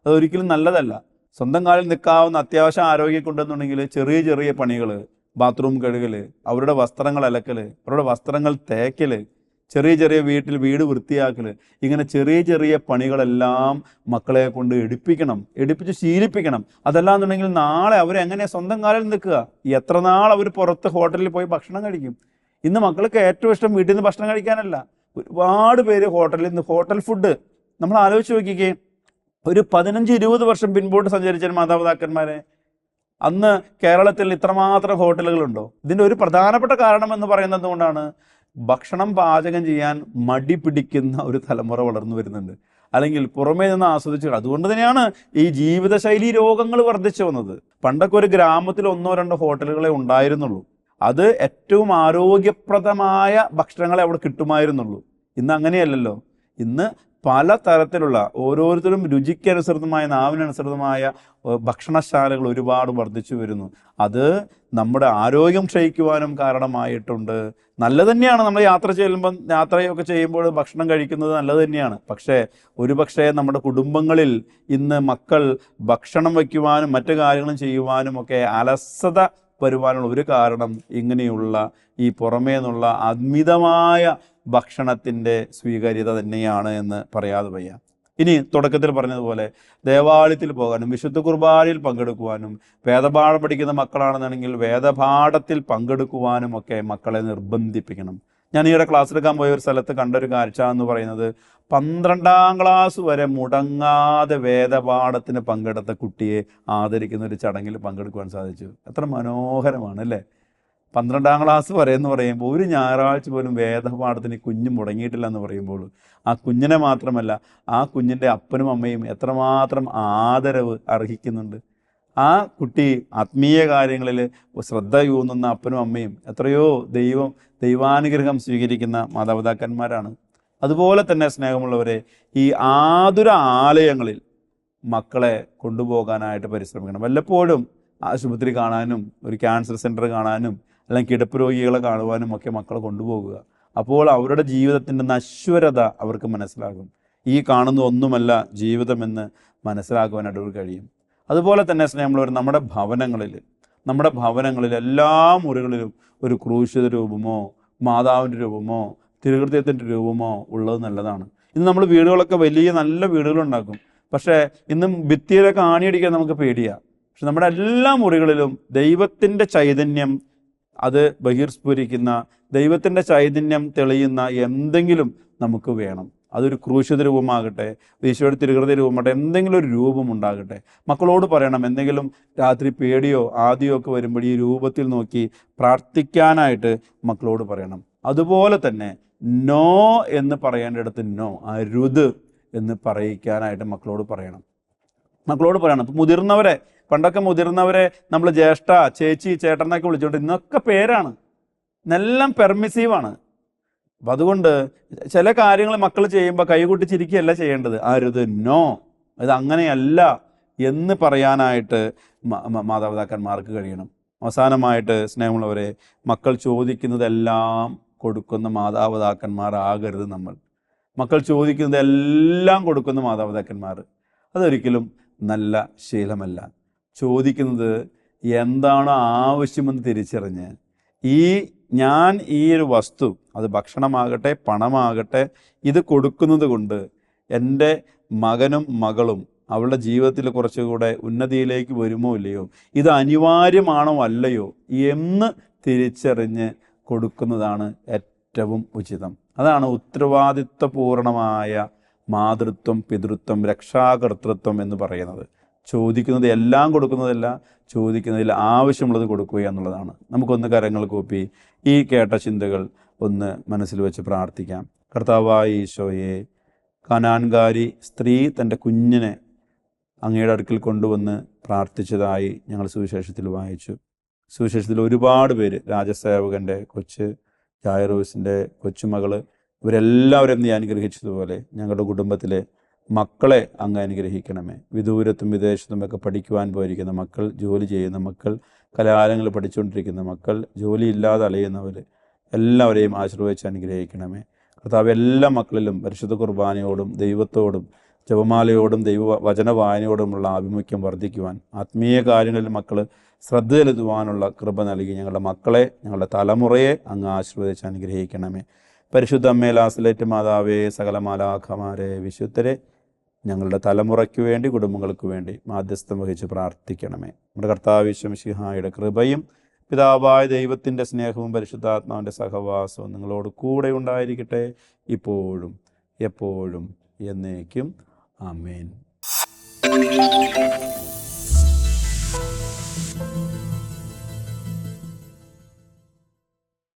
അതൊരിക്കലും നല്ലതല്ല. സ്വന്തം കാലിൽ നിൽക്കാവുന്ന അത്യാവശ്യം ആരോഗ്യം കൊണ്ടെന്നുണ്ടെങ്കിൽ ചെറിയ ചെറിയ പണികൾ, ബാത്റൂം കഴുകൽ, അവരുടെ വസ്ത്രങ്ങൾ അലക്കൽ, അവരുടെ വസ്ത്രങ്ങൾ തേക്കൽ, ചെറിയ ചെറിയ വീട് വൃത്തിയാക്കൽ, ഇങ്ങനെ ചെറിയ ചെറിയ പണികളെല്ലാം മക്കളെ കൊണ്ട് എടുപ്പിച്ച് ശീലിപ്പിക്കണം. അതല്ലാന്നുണ്ടെങ്കിൽ നാളെ അവരെങ്ങനെ സ്വന്തം കാലിൽ നിൽക്കുക? എത്ര നാൾ അവർ പുറത്ത് ഹോട്ടലിൽ പോയി ഭക്ഷണം കഴിക്കും? ഇന്ന് മക്കൾക്ക് ഏറ്റവും ഇഷ്ടം വീട്ടിൽ നിന്ന് ഭക്ഷണം കഴിക്കാനല്ല. ഒരുപാട് പേര് ഹോട്ടൽ ഫുഡ്, നമ്മൾ ആലോചിച്ച് നോക്കിക്കേ. ഒരു 15-20 വർഷം പിൻപോട്ട് സഞ്ചരിച്ച മാതാപിതാക്കന്മാരെ, അന്ന് കേരളത്തിൽ ഇത്രമാത്രം ഹോട്ടലുകളുണ്ടോ? ഇതിൻ്റെ ഒരു പ്രധാനപ്പെട്ട കാരണം എന്ന് പറയുന്നത് കൊണ്ടാണ് ഭക്ഷണം പാചകം ചെയ്യാൻ മടി പിടിക്കുന്ന ഒരു തലമുറ വളർന്നു വരുന്നുണ്ട്. അല്ലെങ്കിൽ പുറമേ നിന്ന് ആസ്വദിച്ചു. അതുകൊണ്ട് തന്നെയാണ് ഈ ജീവിതശൈലി രോഗങ്ങൾ വർദ്ധിച്ചു വന്നത്. പണ്ടൊക്കെ ഒരു ഗ്രാമത്തിൽ 1-2 ഹോട്ടലുകളെ ഉണ്ടായിരുന്നുള്ളൂ. അത് ഏറ്റവും ആരോഗ്യപ്രദമായ ഭക്ഷണങ്ങളെ അവിടെ കിട്ടുമായിരുന്നുള്ളൂ. ഇന്ന് അങ്ങനെയല്ലല്ലോ. ഇന്ന് പല തരത്തിലുള്ള ഓരോരുത്തരും രുചിക്കനുസൃതമായ, നാവിനനുസൃതമായ ഭക്ഷണശാലകൾ ഒരുപാട് വർദ്ധിച്ചു വരുന്നു. അത് നമ്മുടെ ആരോഗ്യം ക്ഷയിക്കുവാനും കാരണമായിട്ടുണ്ട്. നല്ലത് തന്നെയാണ്. നമ്മൾ യാത്രയൊക്കെ ചെയ്യുമ്പോൾ ഭക്ഷണം കഴിക്കുന്നത് നല്ലത് തന്നെയാണ്. പക്ഷേ ഒരുപക്ഷെ നമ്മുടെ കുടുംബങ്ങളിൽ ഇന്ന് മക്കൾ ഭക്ഷണം വയ്ക്കുവാനും മറ്റു കാര്യങ്ങളും ചെയ്യുവാനും ഒക്കെ അലസത വരുവാനുള്ള ഒരു കാരണം ഇങ്ങനെയുള്ള ഈ പുറമേ നിന്നുള്ള അമിതമായ ഭക്ഷണത്തിൻ്റെ സ്വീകാര്യത തന്നെയാണ് എന്ന് പറയാതെ വയ്യ. ഇനി തുടക്കത്തിൽ പറഞ്ഞതുപോലെ ദേവാലയത്തിൽ പോകാനും വിശുദ്ധ കുർബാനയിൽ പങ്കെടുക്കുവാനും വേദപാഠം പഠിക്കുന്ന മക്കളാണെന്നുണ്ടെങ്കിൽ വേദപാഠത്തിൽ പങ്കെടുക്കുവാനും ഒക്കെ മക്കളെ നിർബന്ധിപ്പിക്കണം. ഞാൻ ഈയിടെ ക്ലാസ് എടുക്കാൻ പോയ ഒരു സ്ഥലത്ത് കണ്ടൊരു കാഴ്ച എന്ന് പറയുന്നത് 12ാം ക്ലാസ് വരെ മുടങ്ങാതെ വേദപാഠത്തിന് പങ്കെടുത്ത കുട്ടിയെ ആദരിക്കുന്ന ഒരു ചടങ്ങിൽ പങ്കെടുക്കുവാൻ സാധിച്ചു. എത്ര മനോഹരമാണ് അല്ലേ? 12ാം ക്ലാസ് വരെ എന്ന് പറയുമ്പോൾ ഒരു ഞായറാഴ്ച പോലും വേദപാഠത്തിന് കുഞ്ഞ് മുടങ്ങിയിട്ടില്ല എന്ന് പറയുമ്പോൾ ആ കുഞ്ഞിനെ മാത്രമല്ല ആ കുഞ്ഞിൻ്റെ അപ്പനും അമ്മയും എത്രമാത്രം ആദരവ് അർഹിക്കുന്നുണ്ട്. ആ കുട്ടി ആത്മീയ കാര്യങ്ങളിൽ ശ്രദ്ധയൂന്നുന്ന അപ്പനും അമ്മയും എത്രയോ ദൈവാനുഗ്രഹം സ്വീകരിക്കുന്ന മാതാപിതാക്കന്മാരാണ്. അതുപോലെ തന്നെ സ്നേഹമുള്ളവരെ, ഈ ആതുര ആലയങ്ങളിൽ മക്കളെ കൊണ്ടുപോകാനായിട്ട് പരിശ്രമിക്കണം. വല്ലപ്പോഴും ആശുപത്രി കാണാനും ഒരു ക്യാൻസർ സെൻറ്റർ കാണാനും അല്ലെങ്കിൽ കിടപ്പ് രോഗികളെ കാണുവാനും ഒക്കെ മക്കളെ കൊണ്ടുപോകുക. അപ്പോൾ അവരുടെ ജീവിതത്തിൻ്റെ നശ്വരത അവർക്ക് മനസ്സിലാകും. ഈ കാണുന്ന ഒന്നുമല്ല ജീവിതമെന്ന് മനസ്സിലാക്കുവാനായിട്ട് അവർക്ക് കഴിയും. അതുപോലെ തന്നെ സ്നേഹമുള്ളവർ, നമ്മുടെ ഭവനങ്ങളിൽ എല്ലാ മുറികളിലും ഒരു ക്രൂശിത രൂപമോ മാതാവിൻ്റെ രൂപമോ തിരുഹൃദയത്തിൻ്റെ രൂപമോ ഉള്ളത് നല്ലതാണ്. ഇന്ന് നമ്മൾ വീടുകളൊക്കെ വലിയ നല്ല വീടുകളുണ്ടാക്കും, പക്ഷേ ഇന്നും ഭിത്തിയിലൊക്കെ ആണിയടിക്കാൻ നമുക്ക് പേടിയാണ്. പക്ഷെ നമ്മുടെ എല്ലാ മുറികളിലും ദൈവത്തിൻ്റെ ചൈതന്യം അത് ബഹിർസ്ഫുരിക്കുന്ന, ദൈവത്തിൻ്റെ ചൈതന്യം തെളിയുന്ന എന്തെങ്കിലും നമുക്ക് വേണം. അതൊരു ക്രൂശിത രൂപമാകട്ടെ, ഈശോയുടെ തിരുഹൃദയ രൂപമാകട്ടെ, എന്തെങ്കിലും ഒരു രൂപം ഉണ്ടാകട്ടെ. മക്കളോട് പറയണം, എന്തെങ്കിലും രാത്രി പേടിയോ ആദിയോ ഒക്കെ വരുമ്പോൾ ഈ രൂപത്തിൽ നോക്കി പ്രാർത്ഥിക്കാനായിട്ട് മക്കളോട് പറയണം. അതുപോലെ തന്നെ നോ എന്ന് പറയേണ്ടിടത്ത് നോ, അരുത് എന്ന് പറയിക്കാനായിട്ട് മക്കളോട് പറയണം. ഇപ്പം പണ്ടൊക്കെ മുതിർന്നവരെ നമ്മൾ ജ്യേഷ്ഠ, ചേച്ചി, ചേട്ടനൊക്കെ വിളിച്ചുകൊണ്ട്, ഇന്നൊക്കെ പേരാണ്, എല്ലാം പെർമിസീവാണ്. അപ്പം അതുകൊണ്ട് ചില കാര്യങ്ങൾ മക്കൾ ചെയ്യുമ്പോൾ കൈകൊട്ടി ചിരിക്കുകയല്ല ചെയ്യേണ്ടത്, അരുത്, നോ, ഇത് അങ്ങനെയല്ല എന്ന് പറയാനായിട്ട് മാതാപിതാക്കന്മാർക്ക് കഴിയണം. അവസാനമായിട്ട് സ്നേഹമുള്ളവരെ, മക്കൾ ചോദിക്കുന്നതെല്ലാം കൊടുക്കുന്ന മാതാപിതാക്കന്മാരാകരുത് നമ്മൾ. മക്കൾ ചോദിക്കുന്നതെല്ലാം കൊടുക്കുന്ന മാതാപിതാക്കന്മാർ അതൊരിക്കലും നല്ല ശീലമല്ല. ചോദിക്കുന്നത് എന്താണോ ആവശ്യമെന്ന് തിരിച്ചറിഞ്ഞ് ഞാൻ ഈ ഒരു വസ്തു, അത് ഭക്ഷണമാകട്ടെ പണമാകട്ടെ, ഇത് കൊടുക്കുന്നത് കൊണ്ട് എൻ്റെ മകനും മകളും അവളുടെ ജീവിതത്തിൽ കുറച്ചുകൂടെ ഉന്നതിയിലേക്ക് വരുമോ ഇല്ലയോ, ഇത് അനിവാര്യമാണോ അല്ലയോ എന്ന് തിരിച്ചറിഞ്ഞ് കൊടുക്കുന്നതാണ് ഏറ്റവും ഉചിതം. അതാണ് ഉത്തരവാദിത്വപൂർണമായ മാതൃത്വം, പിതൃത്വം, രക്ഷാകർതൃത്വം എന്ന് പറയുന്നത്. ചോദിക്കുന്നത് എല്ലാം കൊടുക്കുന്നതല്ല, ചോദിക്കുന്നതിൽ ആവശ്യമുള്ളത് കൊടുക്കുക എന്നുള്ളതാണ്. നമുക്കൊന്ന് കരങ്ങൾ കൂപ്പി ഈ കേട്ട ചിന്തകൾ ഒന്ന് മനസ്സിൽ വെച്ച് പ്രാർത്ഥിക്കാം. കർത്താവായ ഈശോയെ, കനാൻകാരി സ്ത്രീ തൻ്റെ കുഞ്ഞിനെ അങ്ങയുടെ അടുക്കൽ കൊണ്ടുവന്ന് പ്രാർത്ഥിച്ചതായി ഞങ്ങൾ സുവിശേഷത്തിൽ വായിച്ചു. സുവിശേഷത്തിൽ ഒരുപാട് പേര്, രാജസേവകൻ്റെ കൊച്ച്, ജായറൂസിൻ്റെ കൊച്ചുമകൾ, ഇവരെല്ലാവരും നീ അനുഗ്രഹിച്ചതുപോലെ ഞങ്ങളുടെ കുടുംബത്തിലെ മക്കളെ അങ്ങ് അനുഗ്രഹിക്കണമേ. വിദൂരത്തും വിദേശത്തും ഒക്കെ പഠിക്കുവാൻ പോയിരിക്കുന്ന മക്കൾ, ജോലി ചെയ്യുന്ന മക്കൾ, കലാലയങ്ങളിൽ പഠിച്ചുകൊണ്ടിരിക്കുന്ന മക്കൾ, ജോലിയില്ലാതെ അലയുന്നവർ, എല്ലാവരെയും ആശീർവദിച്ച് അനുഗ്രഹിക്കണമേ. കർത്താവ് എല്ലാ മക്കളിലും പരിശുദ്ധ കുർബാനയോടും ദൈവത്തോടും ജപമാലയോടും വചന വായനയോടുമുള്ള ആഭിമുഖ്യം വർദ്ധിക്കുവാൻ, ആത്മീയ കാര്യങ്ങളിൽ മക്കൾ ശ്രദ്ധ ചെലുത്തുവാനുള്ള കൃപ നൽകി ഞങ്ങളുടെ മക്കളെ, ഞങ്ങളുടെ തലമുറയെ അങ്ങ് ആശീർവദിച്ച് അനുഗ്രഹിക്കണമേ. പരിശുദ്ധ അമ്മേ, ലാസലേറ്റ് മാതാവേ, സകല മാലാഖമാരെ, വിശുദ്ധരെ, ഞങ്ങളുടെ തലമുറയ്ക്ക് വേണ്ടി, കുടുംബങ്ങൾക്ക് വേണ്ടി മാധ്യസ്ഥം വഹിച്ച് പ്രാർത്ഥിക്കണമേ. നമ്മുടെ കർത്താവ് ഈശോ മിശിഹായുടെ കൃപയും പിതാവായ ദൈവത്തിൻ്റെ സ്നേഹവും പരിശുദ്ധാത്മാവിൻ്റെ സഹവാസവും നിങ്ങളോട് കൂടെ ഉണ്ടായിരിക്കട്ടെ, ഇപ്പോഴും എപ്പോഴും എന്നേക്കും. ആമേൻ.